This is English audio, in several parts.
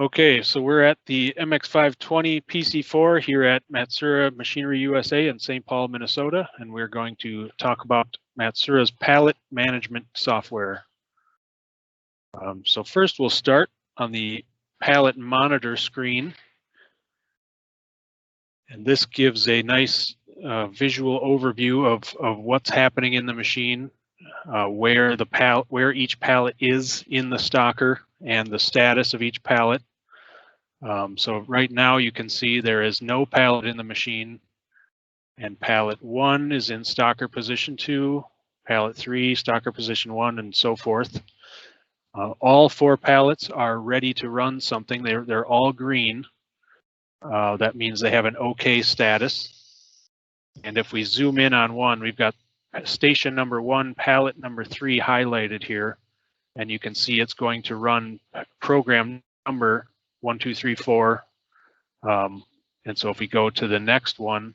Okay, so we're at the MX520 PC4 here at Matsuura Machinery USA in St. Paul, Minnesota, and we're going to talk about Matsuura's pallet management software. So first we'll start on the pallet monitor screen. And this gives a nice visual overview of what's happening in the machine, where each pallet is in the stocker, and the status of each pallet. So right now you can see there is no pallet in the machine, and pallet 1 is in stocker position 2, pallet 3, stocker position 1, and so forth. All 4 pallets are ready to run something. They're all green. That means they have an OK status. And if we zoom in on one, we've got station number 1, pallet number 3 highlighted here. And you can see it's going to run program number 1, 2, 3, 4. And so if we go to the next one,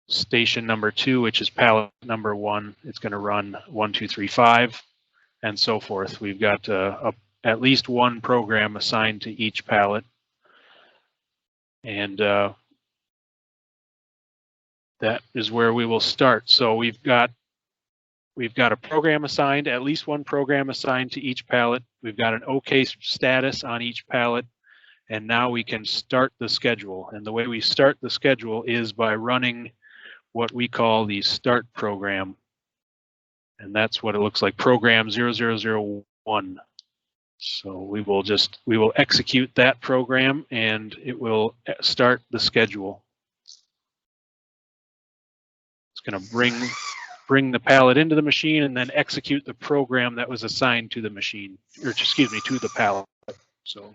station number 2, which is pallet number 1, it's going to run 1, 2, 3, 5, and so forth. We've got at least one program assigned to each pallet. And that is where we will start. So we've got a program assigned, at least one program assigned to each pallet. We've got an OK status on each pallet, and now we can start the schedule. And the way we start the schedule is by running what we call the start program. And that's what it looks like, program 0001. So we will execute that program, and it will start the schedule. It's going to bring the pallet into the machine and then execute the program that was assigned to the machine, or excuse me, to the pallet. So.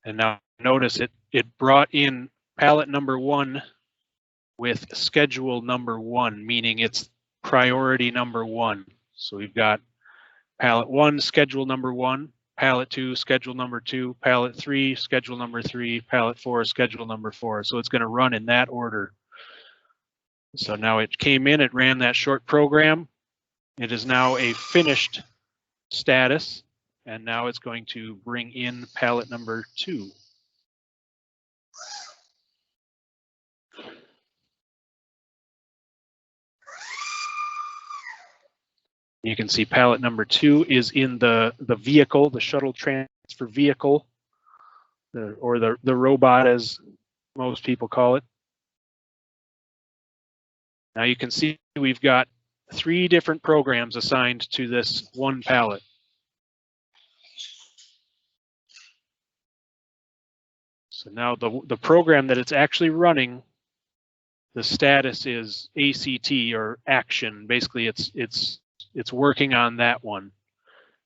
And now notice it brought in pallet number 1 with schedule number 1, meaning it's priority number 1. So we've got pallet 1, schedule number 1, pallet 2, schedule number 2, pallet 3, schedule number 3, pallet 4, schedule number 4. So it's going to run in that order. So now it came in, it ran that short program. It is now a finished status, and now it's going to bring in pallet number 2. You can see pallet number 2 is in the vehicle, the shuttle transfer vehicle, or the robot as most people call it. Now you can see we've got 3 different programs assigned to this one pallet. So now the program that it's actually running, the status is ACT, or action. Basically it's working on that one.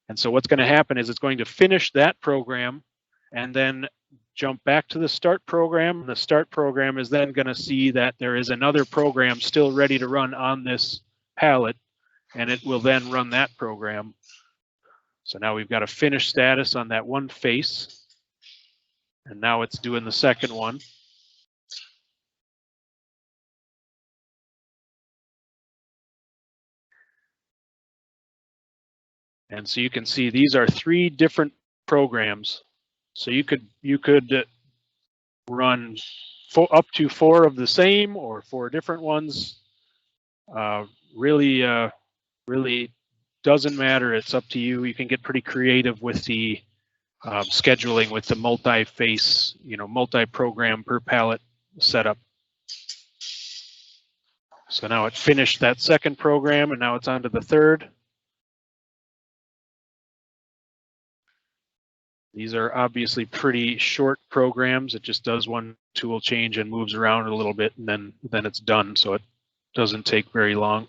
And so what's going to happen is it's going to finish that program and then jump back to the start program. The start program is then going to see that there is another program still ready to run on this pallet, and it will then run that program. So now we've got a finished status on that one face, and now it's doing the second one. And so you can see these are 3 different programs. So you could run up to 4 of the same, or 4 different ones. Really doesn't matter. It's up to you. You can get pretty creative with the scheduling, with the multi-face, multi-program per pallet setup. So now it finished that second program, and now it's on to the third. These are obviously pretty short programs. It just does one tool change and moves around a little bit, and then it's done. So it doesn't take very long.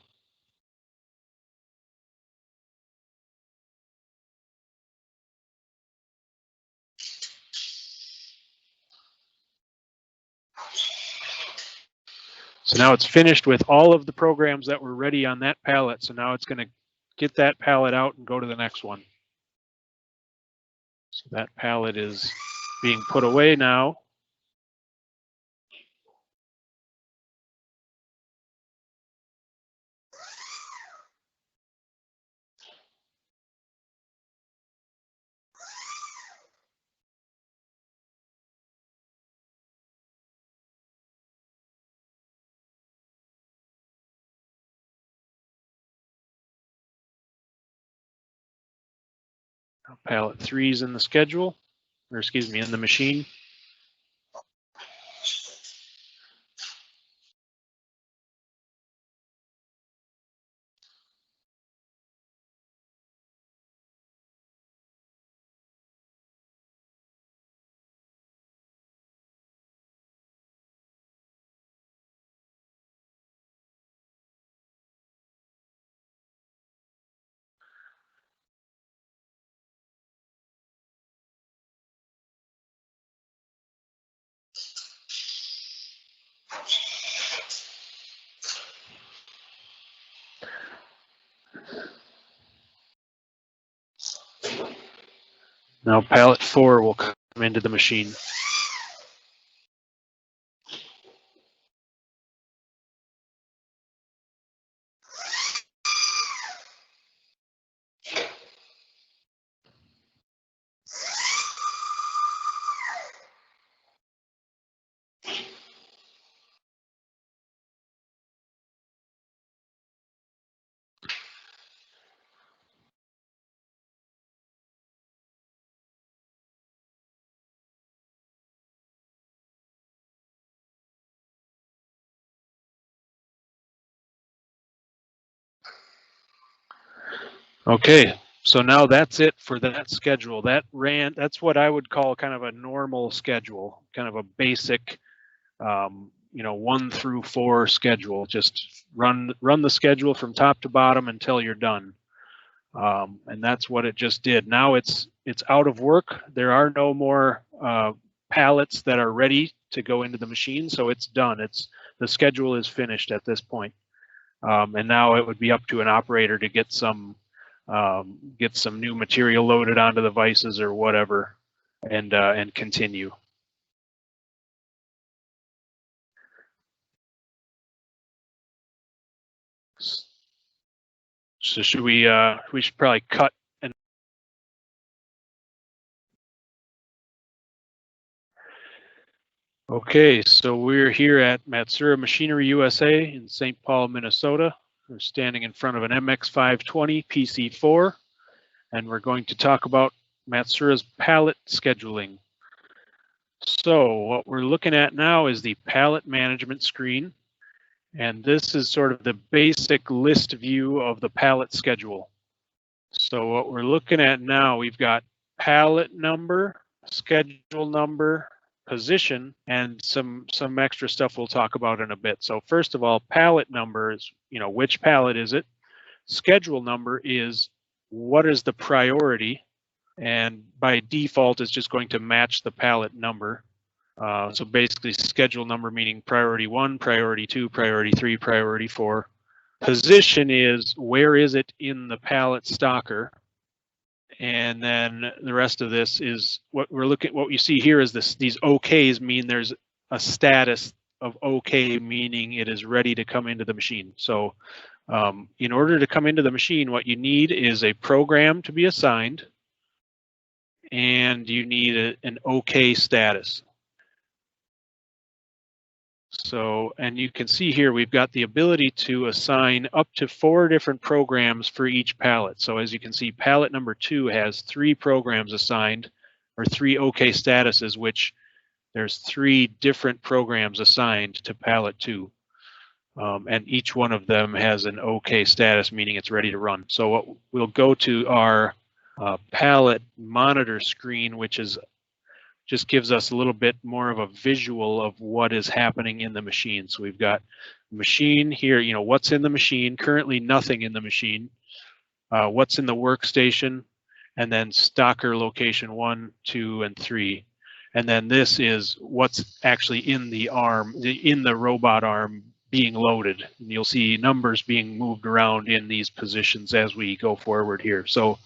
So now it's finished with all of the programs that were ready on that pallet. So now it's going to get that pallet out and go to the next one. So that pallet is being put away now. Pallet 3 is in the schedule, or excuse me, in the machine. Now pallet 4 will come into the machine. Okay, so now that's it for that schedule. That's what I would call kind of a normal schedule, kind of a basic, 1 through 4 schedule. Just run the schedule from top to bottom until you're done. And that's what it just did. Now it's out of work. There are no more pallets that are ready to go into the machine, so it's done. The schedule is finished at this point. And now it would be up to an operator to get some new material loaded onto the vices or whatever, and continue. So should we should probably cut. Okay, so we're here at Matsuura Machinery USA in St. Paul, Minnesota. We're standing in front of an MX520 PC4, and we're going to talk about Matsuura's pallet scheduling. So what we're looking at now is the pallet management screen, and this is sort of the basic list view of the pallet schedule. So what we're looking at now, we've got pallet number, schedule number, position, and some extra stuff we'll talk about in a bit. So first of all, pallet number is, which pallet is it? Schedule number is what is the priority, and by default it's just going to match the pallet number. So basically schedule number meaning priority 1, priority 2, priority 3, priority 4. Position is where is it in the pallet stocker. And then the rest of this is what you see here is these OKs mean there's a status of OK, meaning it is ready to come into the machine. So in order to come into the machine, what you need is a program to be assigned, and you need an OK status. So, and you can see here, we've got the ability to assign up to 4 different programs for each pallet. So as you can see, pallet number 2 has 3 programs assigned, or 3 OK statuses, which there's 3 different programs assigned to pallet 2. And each one of them has an OK status, meaning it's ready to run. So we'll go to our pallet monitor screen, which just gives us a little bit more of a visual of what is happening in the machine. So we've got machine here, what's in the machine, currently nothing in the machine, what's in the workstation, and then stocker location 1, 2, and 3. And then this is what's actually in the arm, in the robot arm being loaded. And you'll see numbers being moved around in these positions as we go forward here. So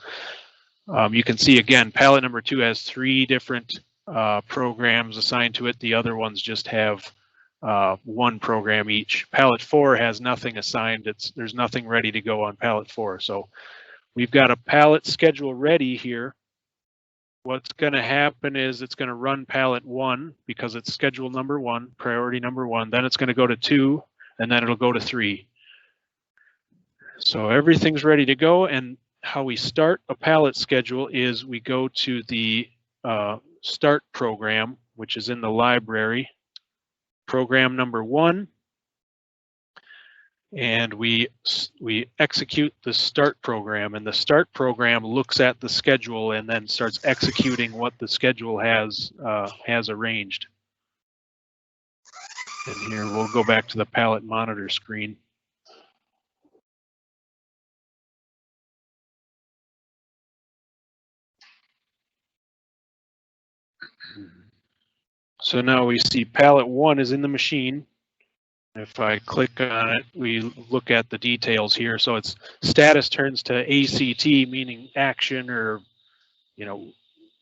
you can see again, pallet number 2 has 3 different programs assigned to it. The other ones just have 1 program each. Pallet 4 has nothing assigned. There's nothing ready to go on pallet 4. So we've got a pallet schedule ready here. What's going to happen is it's going to run pallet 1 because it's schedule number 1, priority number 1. Then it's going to go to 2, and then it'll go to 3. So everything's ready to go, and how we start a pallet schedule is we go to the start program, which is in the library, program number 1, and we execute the start program, and the start program looks at the schedule and then starts executing what the schedule has arranged. And here we'll go back to the pallet monitor screen. So now we see pallet 1 is in the machine. If I click on it, we look at the details here. So its status turns to ACT, meaning action, or, you know,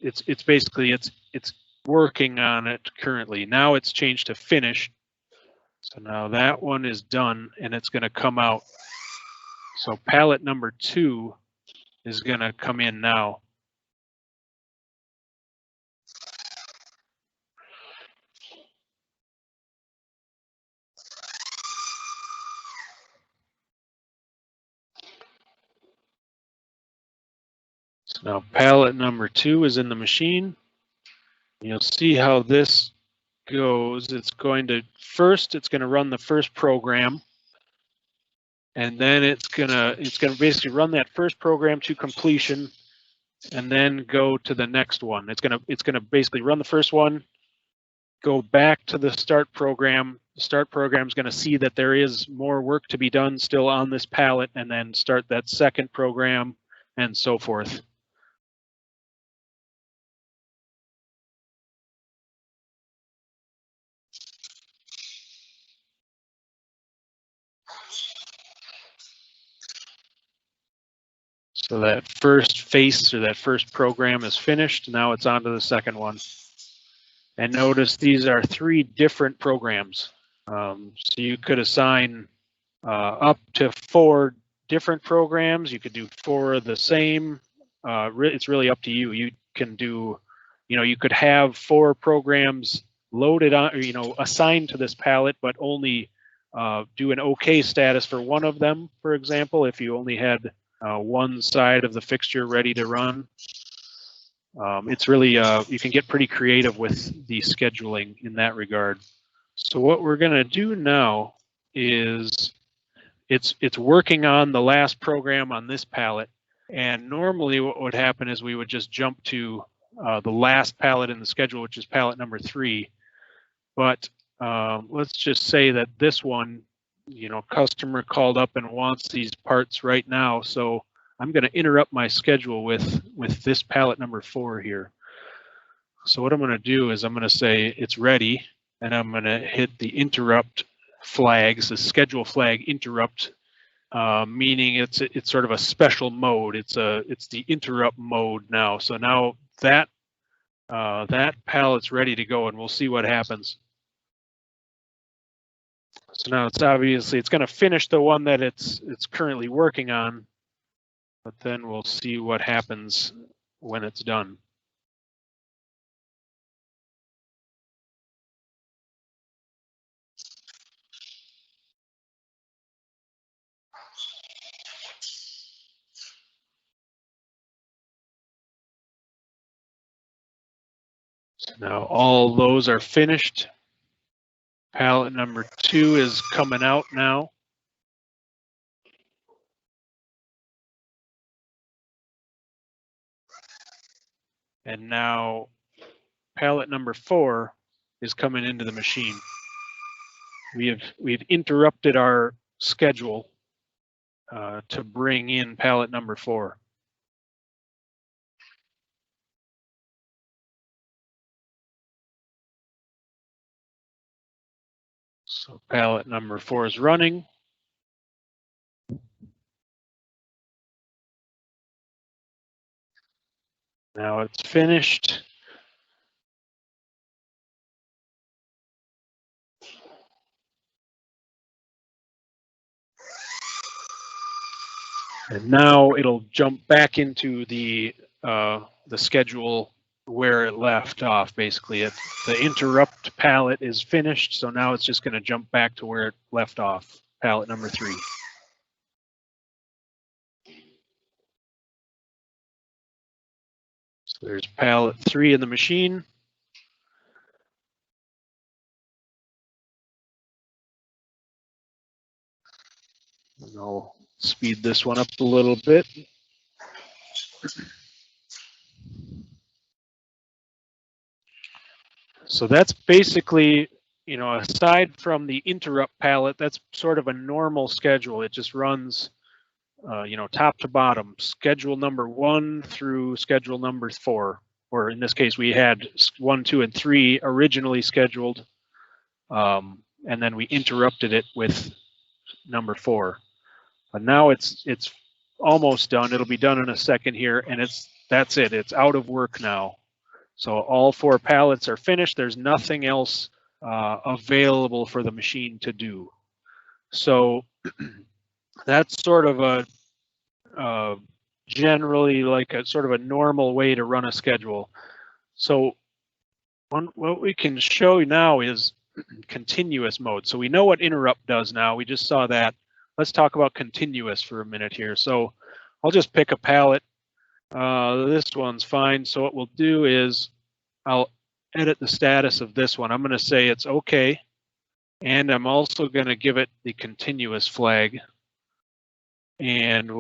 it's basically it's working on it currently. Now it's changed to finish. So now that one is done, and it's going to come out. So pallet number 2 is going to come in now. So now pallet number 2 is in the machine. You'll see how this goes. It's going to run the first program, and then it's gonna basically run that first program to completion, and then go to the next one. It's gonna basically run the first one, go back to the start program. The start program is gonna see that there is more work to be done still on this pallet, and then start that second program, and so forth. So that first face, or that first program, is finished. Now it's on to the second one. And notice these are 3 different programs. So you could assign up to 4 different programs. You could do 4 of the same. It's really up to you. You can do, you could have 4 programs loaded on, or, assigned to this pallet, but only do an OK status for one of them, for example, if you only had one side of the fixture ready to run. It's really, you can get pretty creative with the scheduling in that regard. So what we're going to do now is it's working on the last program on this pallet. And normally what would happen is we would just jump to the last pallet in the schedule, which is pallet number 3. But let's just say that this one, customer called up and wants these parts right now. So I'm going to interrupt my schedule with this pallet number 4 here. So what I'm going to do is I'm going to say it's ready, and I'm going to hit the interrupt flags, the schedule flag interrupt, meaning it's sort of a special mode. It's the interrupt mode now. So now that pallet's ready to go, and we'll see what happens. So now it's going to finish the one that it's currently working on, but then we'll see what happens when it's done. So now all those are finished. Pallet number 2 is coming out now. And now pallet number 4 is coming into the machine. We've interrupted our schedule to bring in pallet number 4. So pallet number 4 is running. Now it's finished. And now it'll jump back into the schedule where it left off. Basically, the interrupt pallet is finished, so now it's just going to jump back to where it left off, pallet number 3. So there's pallet 3 in the machine. And I'll speed this one up a little bit. So that's basically, you know, aside from the interrupt pallet, that's sort of a normal schedule. It just runs, you know, top to bottom, schedule number 1 through schedule number 4. Or in this case, we had 1, 2, and 3 originally scheduled, and then we interrupted it with number 4. But now it's almost done. It'll be done in a second here, and that's it. It's out of work now. So all 4 pallets are finished. There's nothing else available for the machine to do. So that's sort of a generally like a sort of a normal way to run a schedule. So what we can show you now is continuous mode. So we know what interrupt does now. We just saw that. Let's talk about continuous for a minute here. So I'll just pick a pallet. This one's fine. So what we'll do is I'll edit the status of this one. I'm going to say it's okay. And I'm also going to give it the continuous flag. And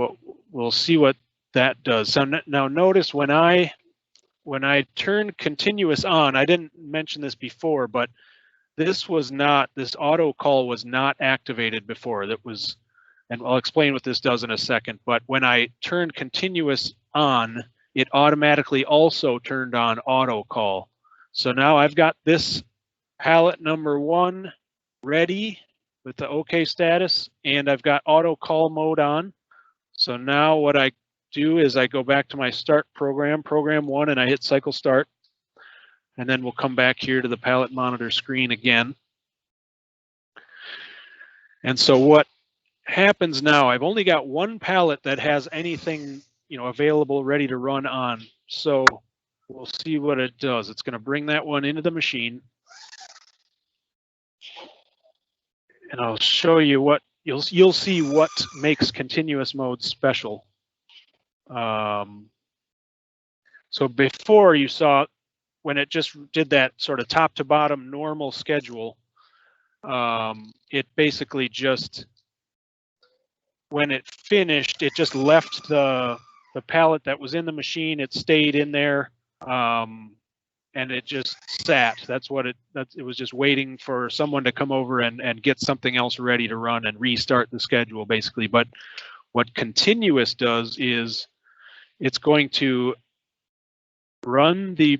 we'll see what that does. So now notice when I turn continuous on, I didn't mention this before, but this auto call was not activated before. That was, and I'll explain what this does in a second, but when I turn continuous on, it automatically also turned on auto call. So now I've got this pallet number 1 ready with the OK status, and I've got auto call mode on. So now what I do is I go back to my start program 1, and I hit cycle start. And then we'll come back here to the pallet monitor screen again. And so what happens now, I've only got 1 pallet that has anything, you know, available, ready to run on. So we'll see what it does. It's going to bring that one into the machine. And I'll show you what you'll see what makes continuous mode special. So before you saw when it just did that sort of top to bottom normal schedule, it basically just, when it finished, it just left the pallet that was in the machine. It stayed in there, and it just sat. It was just waiting for someone to come over and get something else ready to run and restart the schedule, basically. But what continuous does is it's going to run the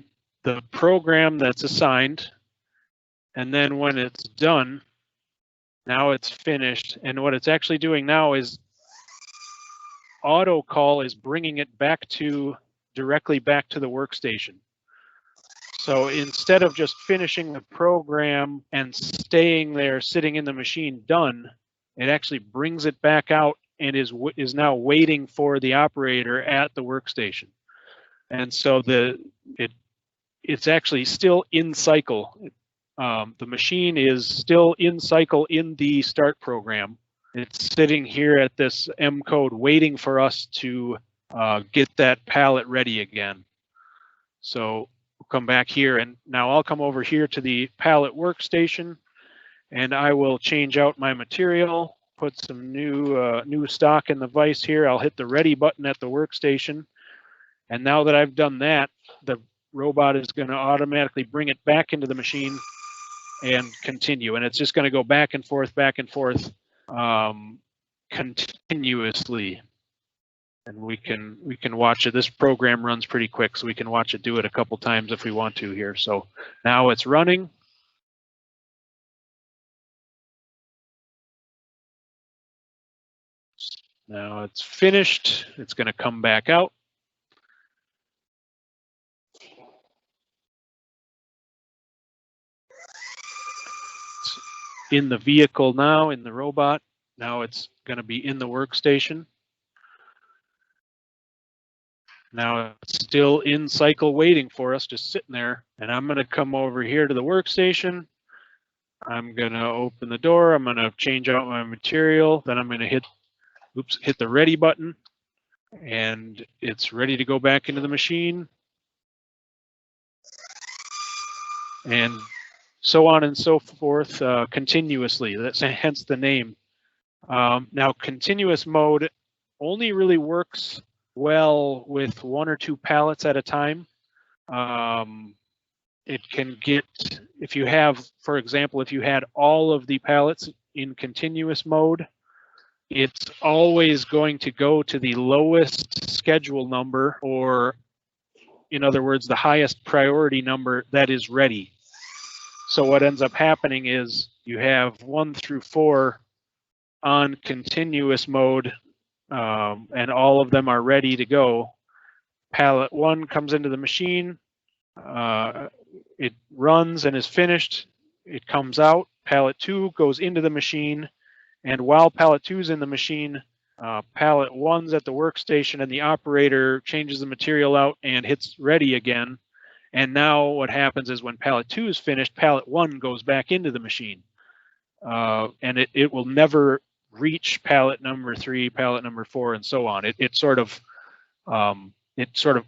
program that's assigned, and then when it's done, now it's finished. And what it's actually doing now is auto call is bringing it directly back to the workstation. So instead of just finishing the program and staying there sitting in the machine done, it actually brings it back out and is now waiting for the operator at the workstation. And so it's actually still in cycle. The machine is still in cycle in the start program. It's sitting here at this M code waiting for us to get that pallet ready again. So we'll come back here, and now I'll come over here to the pallet workstation, and I will change out my material, put some new stock in the vise here. I'll hit the ready button at the workstation. And now that I've done that, the robot is going to automatically bring it back into the machine and continue. And it's just going to go back and forth, continuously. And we can watch it. This program runs pretty quick, so we can watch it do it a couple times if we want to here. So now it's running. Now it's finished. It's going to come back out. It's in the vehicle now, in the robot. Now it's going to be in the workstation. Now it's still in cycle waiting for us, just sitting there. And I'm going to come over here to the workstation. I'm going to open the door. I'm going to change out my material. Then I'm going to hit the ready button. And it's ready to go back into the machine. and so on and so forth continuously. That's hence the name. Now, continuous mode only really works well with 1 or 2 pallets at a time. It can get, if you have, for example, if you had all of the pallets in continuous mode, it's always going to go to the lowest schedule number, or in other words, the highest priority number that is ready. So what ends up happening is you have 1 through 4 on continuous mode, and all of them are ready to go. Pallet 1 comes into the machine, it runs and is finished, it comes out. Pallet 2 goes into the machine, and while pallet 2 is in the machine, pallet 1's at the workstation, and the operator changes the material out and hits ready again. And now what happens is when pallet 2 is finished, pallet 1 goes back into the machine, and it will never reach pallet number 3, pallet number 4, and so on. It sort of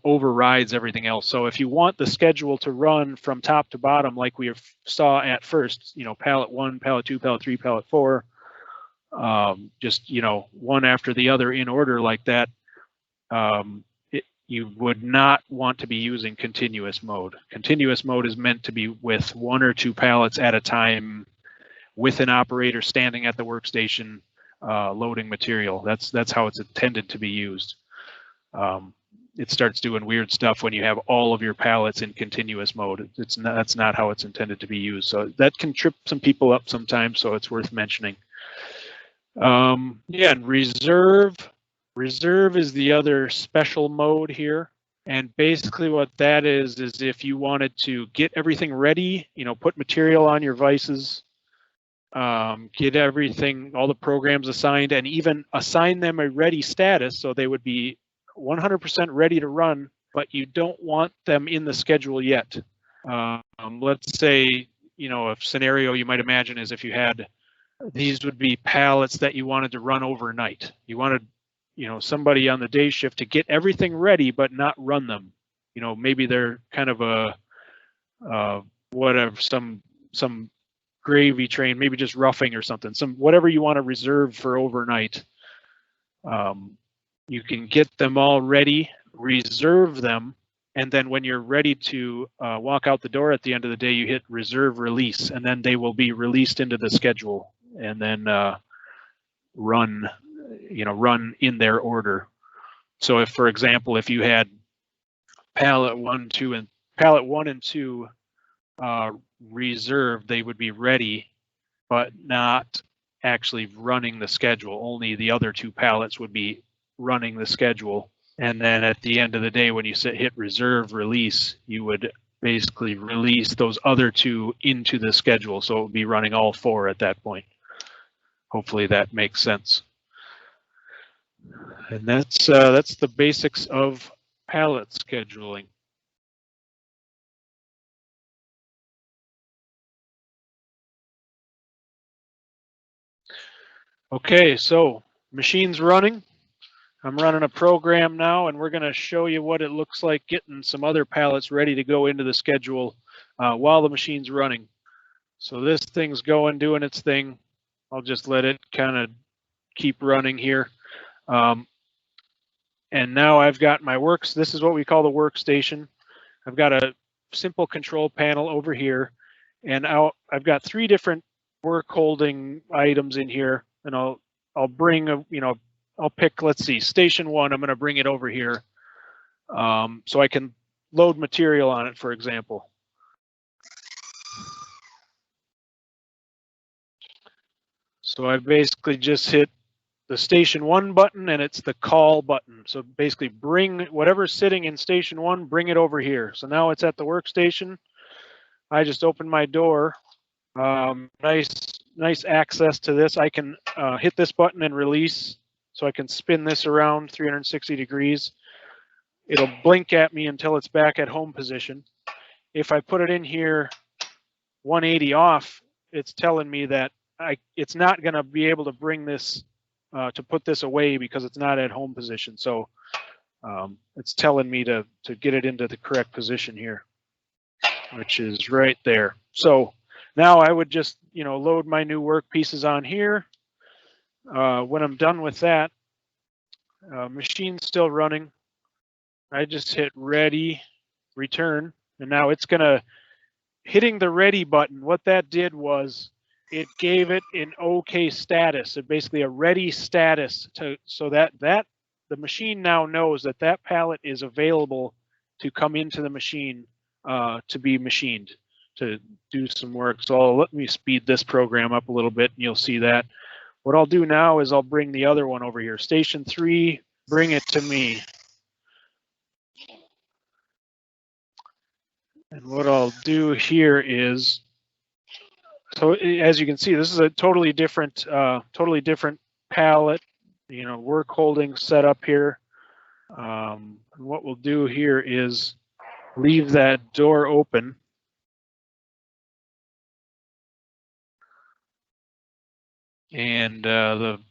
overrides everything else. So if you want the schedule to run from top to bottom, like we saw at first, pallet 1, pallet 2, pallet 3, pallet 4, just one after the other in order like that, you would not want to be using continuous mode. Continuous mode is meant to be with 1 or 2 pallets at a time, with an operator standing at the workstation loading material. That's how it's intended to be used. It starts doing weird stuff when you have all of your pallets in continuous mode. That's not how it's intended to be used. So that can trip some people up sometimes, so it's worth mentioning. Yeah, and reserve is the other special mode here. And basically what that is if you wanted to get everything ready, put material on your vices, get everything, all the programs assigned, and even assign them a ready status, so they would be 100% ready to run, but you don't want them in the schedule yet. Let's say, a scenario you might imagine is if you had, these would be pallets that you wanted to run overnight. You wanted, somebody on the day shift to get everything ready, but not run them. Maybe they're kind of a, whatever, some gravy train, maybe just roughing or something, whatever you want to reserve for overnight. You can get them all ready, reserve them, and then when you're ready to walk out the door at the end of the day, you hit reserve release, and then they will be released into the schedule and then run in their order. So if, for example, if you had pallet 1 and 2 reserved, they would be ready, but not actually running the schedule. Only the other 2 pallets would be running the schedule. And then at the end of the day, when you hit reserve release, you would basically release those other 2 into the schedule. So it would be running all 4 at that point. Hopefully that makes sense. And that's the basics of pallet scheduling. Okay, so machine's running. I'm running a program now, and we're going to show you what it looks like getting some other pallets ready to go into the schedule while the machine's running. So this thing's going, doing its thing. I'll just let it kind of keep running here. And now I've got my this is what we call the workstation. I've got a simple control panel over here, and I've got 3 different work holding items in here, and I'll bring I'll pick, let's see, station 1. I'm going to bring it over here so I can load material on it, for example. So I basically just hit the station 1 button, and it's the call button. So basically bring whatever's sitting in station 1, bring it over here. So now it's at the workstation. I just open my door. Nice access to this. I can hit this button and release. So I can spin this around 360 degrees. It'll blink at me until it's back at home position. If I put it in here 180 off, it's telling me that it's not going to be able to bring this, to put this away because it's not at home position. So it's telling me to get it into the correct position here. which is right there. So now I would just, load my new work pieces on here. When I'm done with that, machine's still running. I just hit ready, return, and now it's gonna, hitting the ready button, what that did was it gave it an okay status, so basically a ready status so that the machine now knows that that pallet is available to come into the machine to be machined, to do some work. So let me speed this program up a little bit and you'll see that. What I'll do now is I'll bring the other one over here. Station 3, bring it to me. And what I'll do here is, so as you can see, this is a totally different pallet, work holding setup here. What we'll do here is leave that door open. And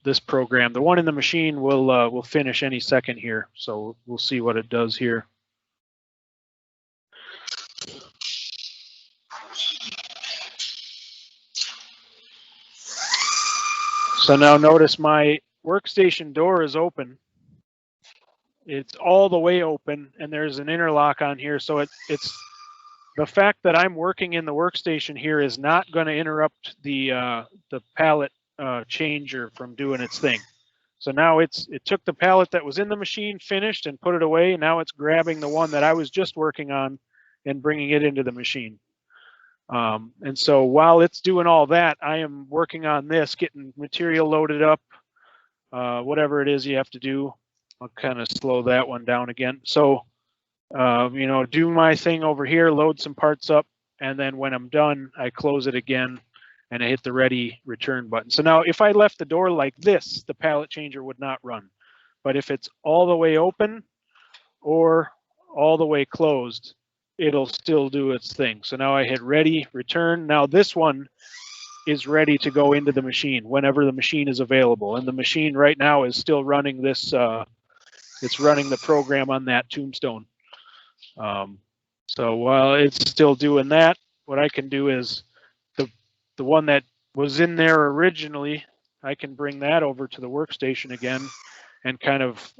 this program, the one in the machine, will finish any second here. So we'll see what it does here. So now notice my workstation door is open. It's all the way open, and there's an interlock on here. So it's the fact that I'm working in the workstation here is not going to interrupt the pallet changer from doing its thing. So now it took the pallet that was in the machine, finished, and put it away. Now it's grabbing the one that I was just working on and bringing it into the machine. And so while it's doing all that, I am working on this, getting material loaded up, whatever it is you have to do. I'll kind of slow that one down again. So, do my thing over here, load some parts up, and then when I'm done, I close it again and I hit the ready return button. So now if I left the door like this, the pallet changer would not run. But if it's all the way open or all the way closed, it'll still do its thing. So now I hit ready, return. Now this one is ready to go into the machine whenever the machine is available. And the machine right now is still running this, it's running the program on that tombstone. So while it's still doing that, what I can do is the one that was in there originally, I can bring that over to the workstation again and kind of,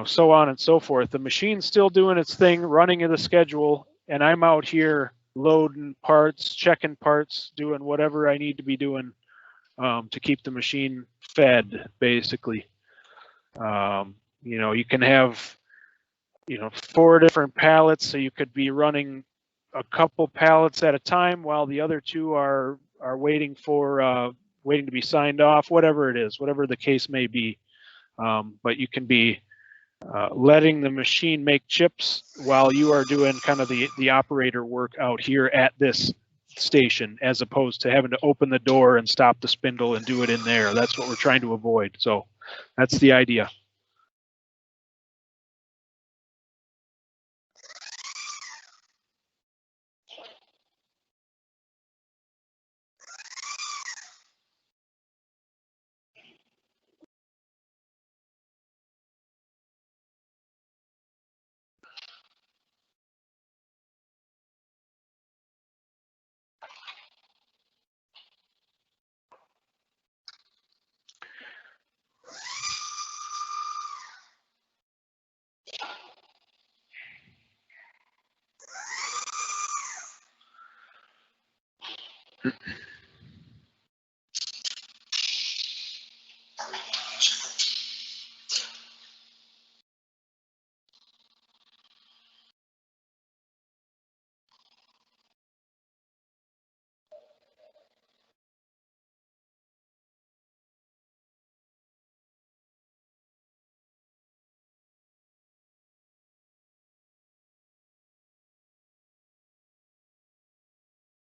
so on and so forth. The machine's still doing its thing, running in the schedule, and I'm out here loading parts, checking parts, doing whatever I need to be doing to keep the machine fed, basically. You can have, 4 different pallets, so you could be running a couple pallets at a time while the other 2 are waiting to be signed off, whatever it is, whatever the case may be. But you can be letting the machine make chips while you are doing kind of the operator work out here at this station, as opposed to having to open the door and stop the spindle and do it in there. That's what we're trying to avoid. So that's the idea.